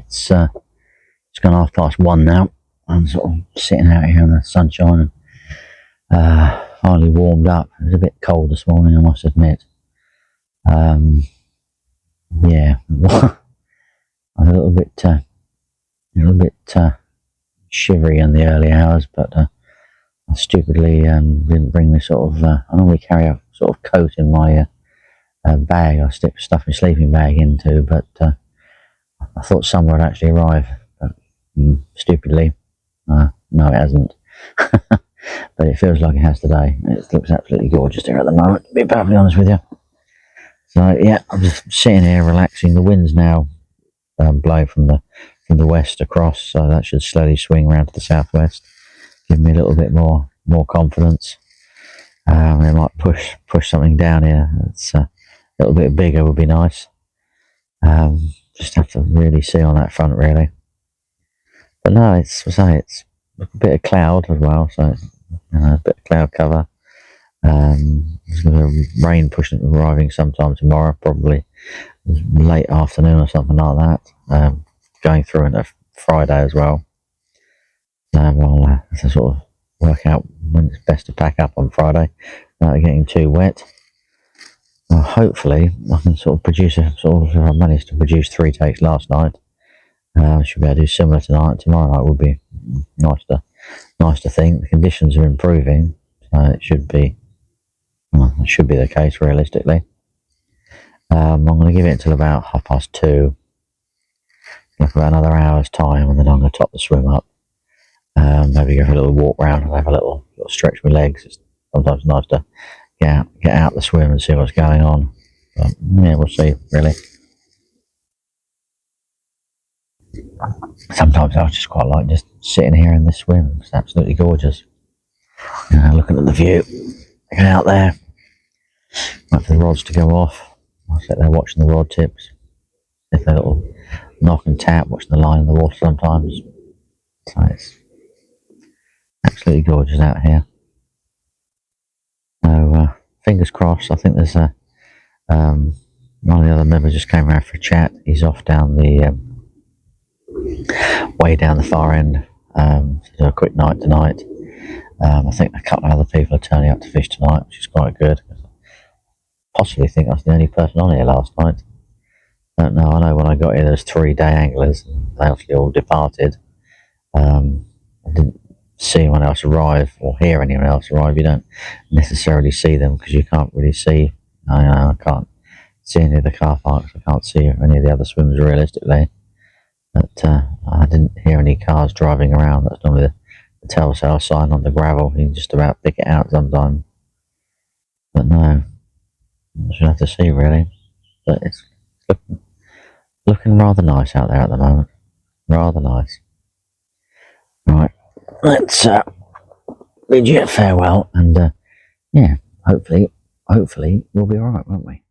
it's gone 1:30 now. I'm sort of sitting out here in the sunshine and hardly warmed up. It was a bit cold this morning, I must admit. Yeah, I was a little bit shivery in the early hours, but I stupidly didn't bring this sort of. I normally carry a sort of coat in my bag. I stick stuff my sleeping bag into, but I thought summer would actually arrive. But stupidly, no, it hasn't. But it feels like it has today. It looks absolutely gorgeous here at the moment, to be perfectly honest with you. So yeah, I'm just sitting here relaxing. The wind's now blowing from the west across, so that should slowly swing around to the southwest, give me a little bit more confidence. It might push something down here. It's a little bit bigger would be nice. Just have to really see on that front, really. But no, it's a bit of cloud as well, so a bit of cloud cover. There's going to be rain arriving sometime tomorrow, probably late afternoon or something like that. Going through into Friday as well. So I'll have to sort of work out when it's best to pack up on Friday without getting too wet. Well, hopefully I can sort of I managed to produce 3 takes last night. I should be able to do similar tonight. Tomorrow night would be nice to think. The conditions are improving, so it should be the case realistically. I'm going to give it until about 2:30. Look about another hour's time, and then I'm going to top the swim up. Maybe go for a little walk round and have a little stretch my legs. It's sometimes nice to get out the swim and see what's going on. But yeah, we'll see, really. Sometimes I just quite like just sitting here in this swim. It's absolutely gorgeous. Looking at the view, looking out there. Wait for the rods to go off. I'll sit there watching the rod tips. If they little knock and tap, watching the line in the water sometimes. So it's absolutely gorgeous out here. So fingers crossed. I think there's one of the other members just came around for a chat. He's off down the way down the far end to do a quick night tonight. I think a couple of other people are turning up to fish tonight, which is quite good. Possibly think I was the only person on here last night. Don't know. I know when I got here there was 3 day anglers. They obviously all departed. I didn't see anyone else arrive or hear anyone else arrive. You don't necessarily see them because you can't really see. I can't see any of the car parks. I can't see any of the other swims realistically. But I didn't hear any cars driving around. That's normally the telltale sign on the gravel. You can just about pick it out sometimes. But no, I should have to see really. But it's looking rather nice out there at the moment. Rather nice. Right, let's bid you a farewell, and yeah, hopefully we'll be alright, won't we?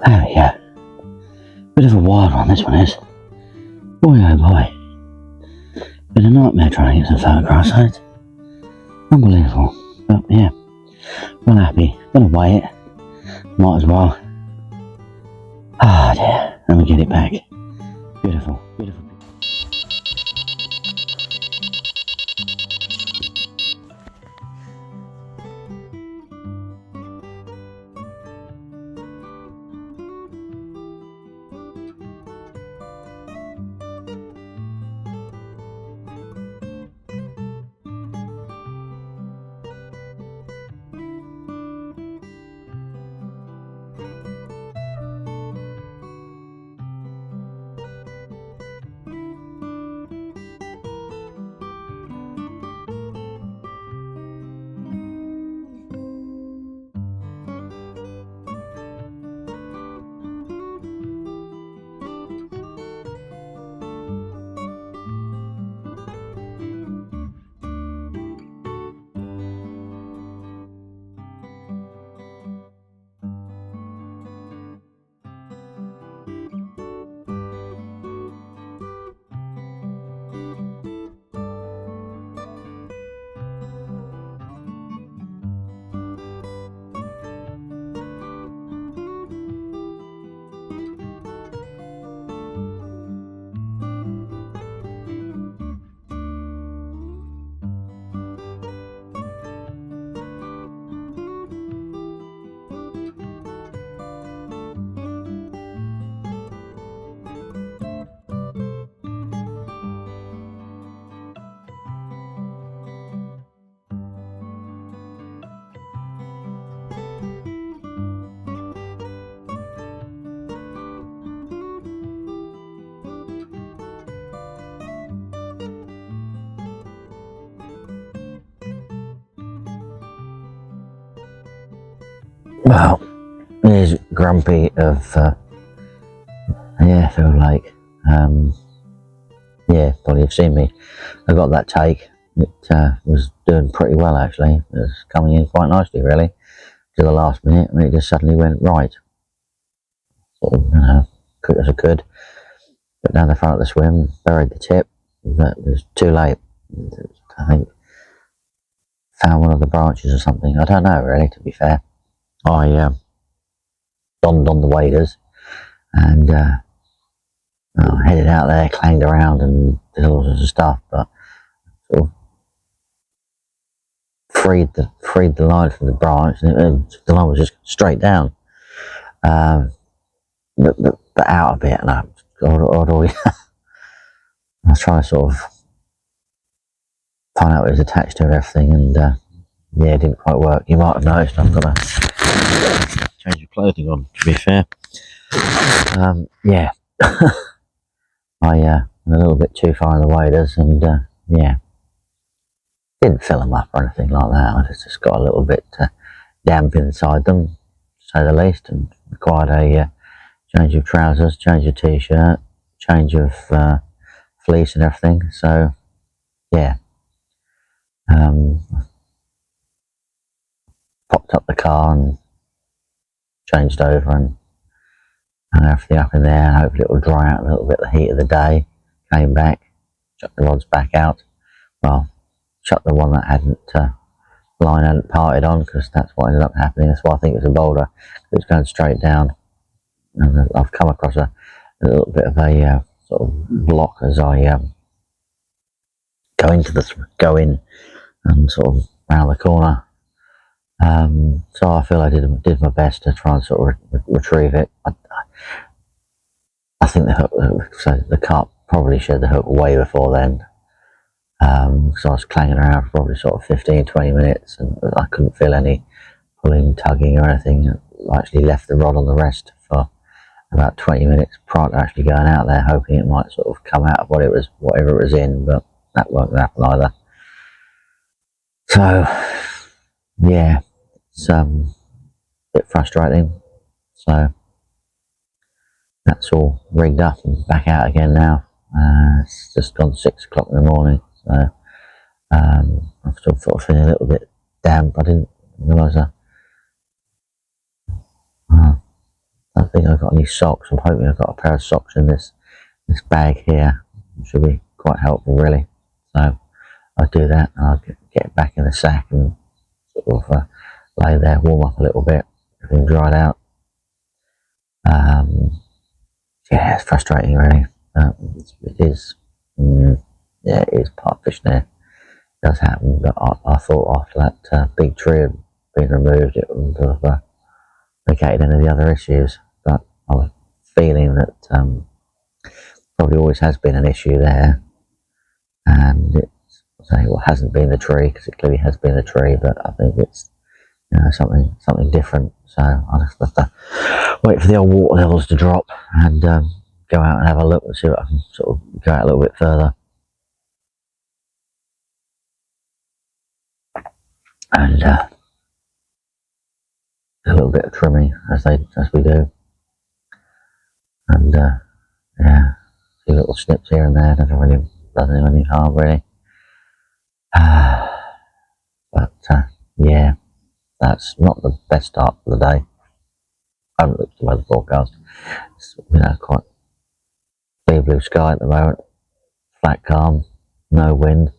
There we go. Bit of a wild one this one is. Boy oh boy. Been a nightmare trying to get some photographs of it. Unbelievable. But yeah, well happy. Gonna weigh it. Might as well. Ah dear. Let me get it back. Beautiful, beautiful. Well, here's Grumpy of Airfield Lake. Yeah, probably have seen me. I got that take. It was doing pretty well actually. It was coming in quite nicely really to the last minute, and it just suddenly went right. Sort of, quick as I could. Put down the front of the swim, buried the tip, but it was too late. I think found one of the branches or something. I don't know really, to be fair. I donned on the waders and headed out there, clanged around and did all sorts of stuff, but sort of freed the line from the branch, and the line was just straight down, but out a bit, and I was trying to sort of find out what it was attached to and everything, and yeah, it didn't quite work. You might have noticed I've got a change of clothing on, to be fair. Yeah. I went a little bit too far in the waders, and yeah, didn't fill them up or anything like that. I just got a little bit damp inside them, to say the least, and required a change of trousers, change of t-shirt, change of fleece and everything. So yeah, popped up the car and changed over and everything up in there, and hopefully it will dry out a little bit the heat of the day. Came back, chucked the rods back out. Well, chucked the one that line hadn't parted on, because that's what ended up happening. That's why I think it was a boulder. It was going straight down, and I've come across a little bit of a sort of block as I go in and sort of round the corner. So I feel I did my best to try and sort of retrieve it. I think the hook, so the carp probably shed the hook way before then. So I was clanging around for probably sort of 15-20 minutes, and I couldn't feel any pulling, tugging or anything. I actually left the rod on the rest for about 20 minutes prior to actually going out there, hoping it might sort of come out of whatever it was in, but that won't happen either. So yeah, it's a bit frustrating. So that's all rigged up and back out again now. It's just gone 6 o'clock in the morning, so I'm still sort of feeling a little bit damp. I didn't realise I don't think I've got any socks. I'm hoping I've got a pair of socks in this bag here, which should be quite helpful really. So I'll do that, and I'll get it back in the sack and sort of lay there, warm up a little bit, everything dried out. Yeah, it's frustrating really. It is. Yeah, it is part fish there. It does happen, but I thought after that big tree had been removed, it would have negated any of the other issues. But I was feeling that probably always has been an issue there, and it's hasn't been the tree, because it clearly has been a tree, but I think it's something different. So I'll just have to wait for the old water levels to drop and go out and have a look and see what I can sort of go out a little bit further and do a little bit of trimming as we do, and yeah, a few little snips here and there doesn't do any harm really. But yeah, that's not the best start for the day. I haven't looked at the weather forecast. It's quite clear blue sky at the moment, flat calm, no wind.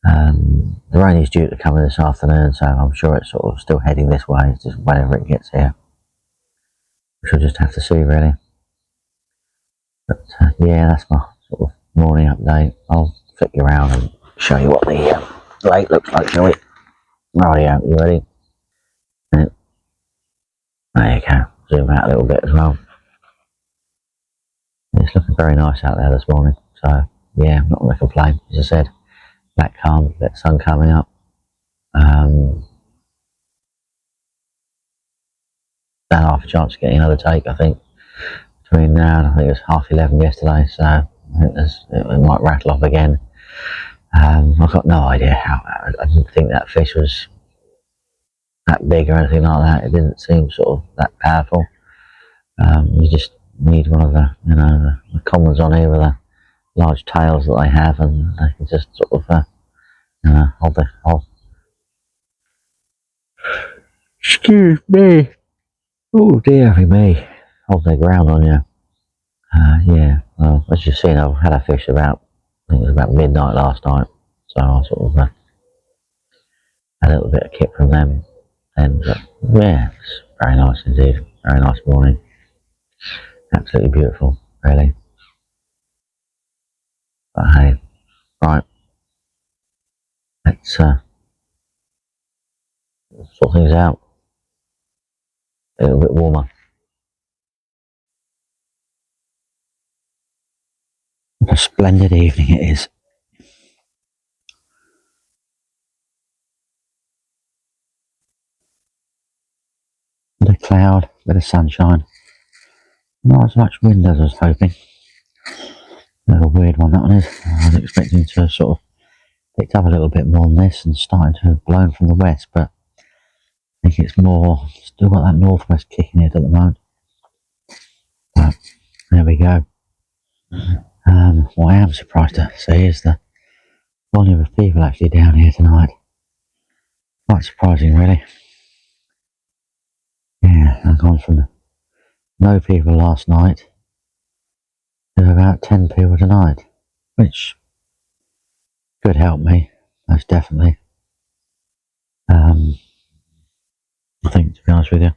The rain is due to come in this afternoon, so I'm sure it's sort of still heading this way. It's just whenever it gets here, we shall just have to see really. But yeah, that's my sort of morning update. I'll flick you around and show you what the lake looks like, shall we? Rightio, you ready? Yeah. There you go. Zoom out a little bit as well. It's looking very nice out there this morning, so yeah, I'm not going to complain. As I said, black calm, bit of sun coming up. Don't half a chance of getting another take, I think, between now and I think it was 11:30 yesterday, so I think it might rattle off again. I've got no idea how. I didn't think that fish was that big or anything like that. It didn't seem sort of that powerful. You just need one of the commons on here with the large tails that they have, and they can just sort of hold. Excuse me. Oh dear me. Hold their ground on you. Yeah. Well, as you've seen, I've had a fish about, I think it was about midnight last night, so I sort of had a little bit of kick from them. And yeah, it's very nice indeed. Very nice morning. Absolutely beautiful, really. But hey, right, let's sort things out. A little bit warmer. What a splendid evening it is. Bit of cloud, bit of sunshine. Not as much wind as I was hoping. A little weird one that one is. I was expecting to sort of picked up a little bit more than this and starting to have blown from the west, but I think it's more, still got that northwest kicking it at the moment. But there we go. What I am surprised to see is the volume of people actually down here tonight. Quite surprising, really. Yeah, I've gone from no people last night to about 10 people tonight, which could help me, most definitely. I think, to be honest with you.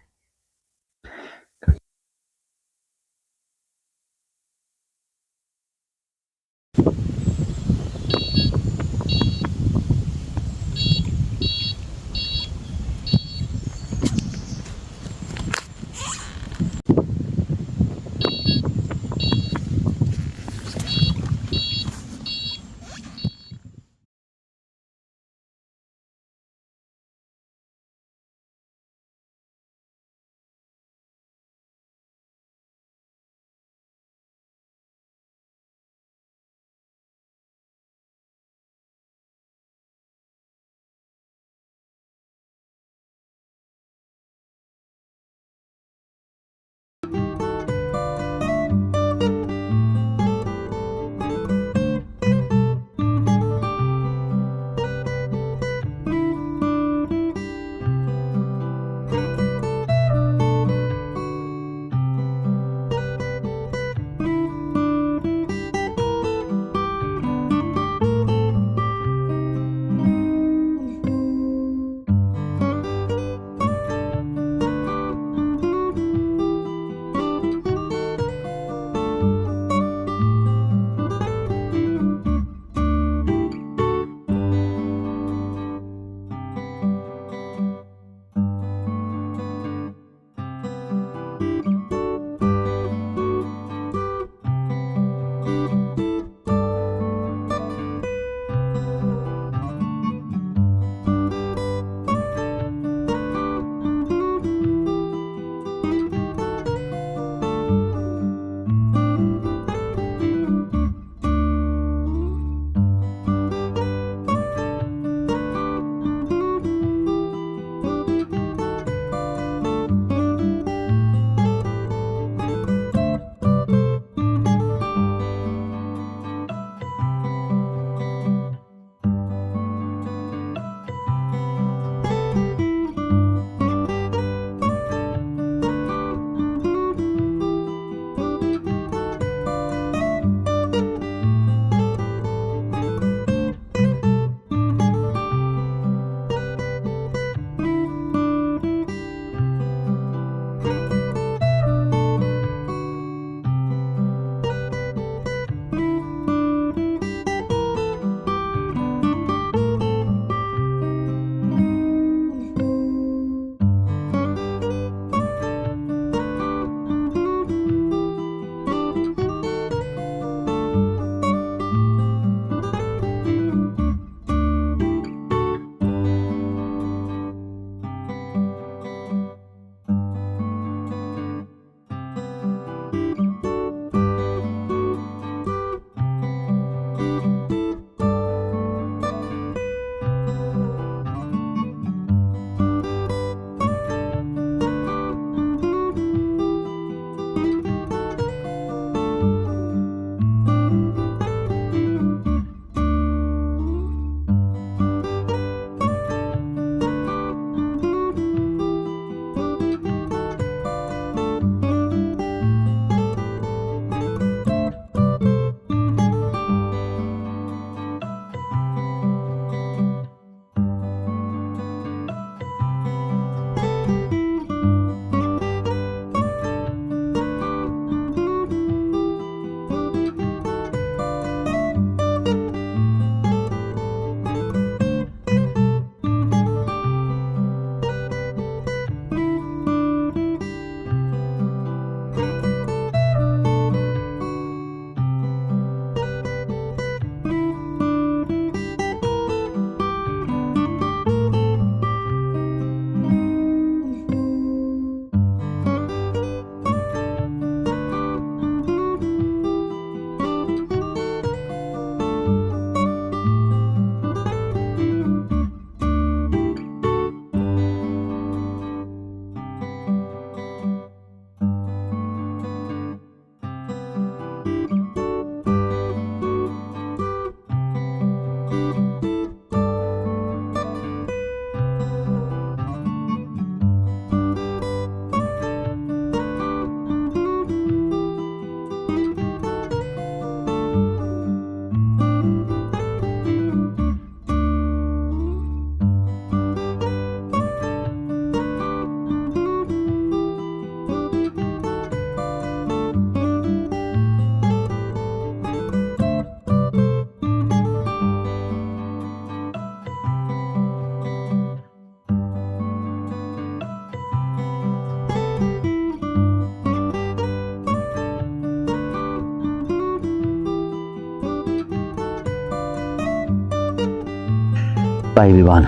baby one.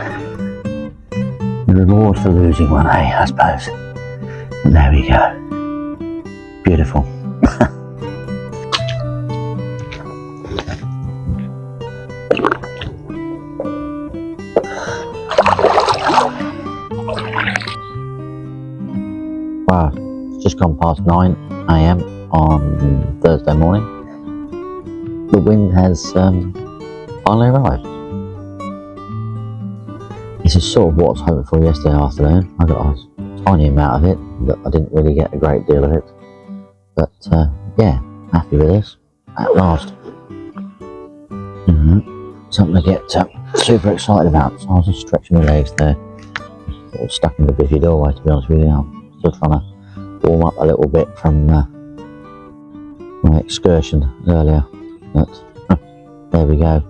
The reward for losing one, I suppose. And there we go. Beautiful. Wow, it's just gone past 9 AM on Thursday morning. The wind has finally arrived. This is sort of what I was hoping for yesterday afternoon. I got a tiny amount of it, but I didn't really get a great deal of it. But yeah, happy with this at last. Something to get super excited about. So I was just stretching my legs there, sort of stuck in the bushy doorway, to be honest with you. I'm still trying to warm up a little bit from my excursion earlier, but there we go.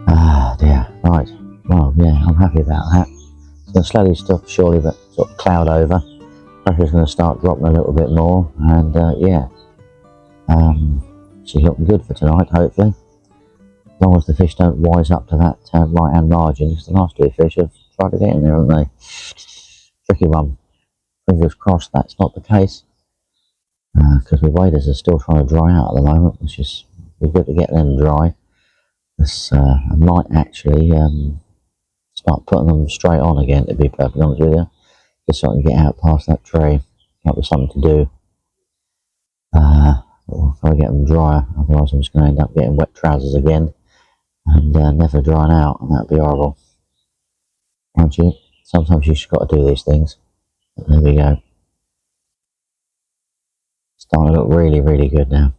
Ah dear, right. Well, yeah, I'm happy about that. It's going to slowly stop, surely, but sort of cloud over. Pressure's going to start dropping a little bit more, and yeah, she's looking good for tonight, hopefully. As long as the fish don't wise up to that right-hand margin, because the last two fish have tried to get in there, haven't they? Tricky one. Fingers crossed that's not the case, because the waders are still trying to dry out at the moment, which is good to get them dry. This I might actually start putting them straight on again, to be perfectly honest with you, just so I can get out past that tree. Might be something to do. Or if I get them drier, otherwise I'm just going to end up getting wet trousers again and never drying out, and that'd be horrible. Aren't you? Sometimes you just got to do these things. But there we go. Starting to look really, really good now.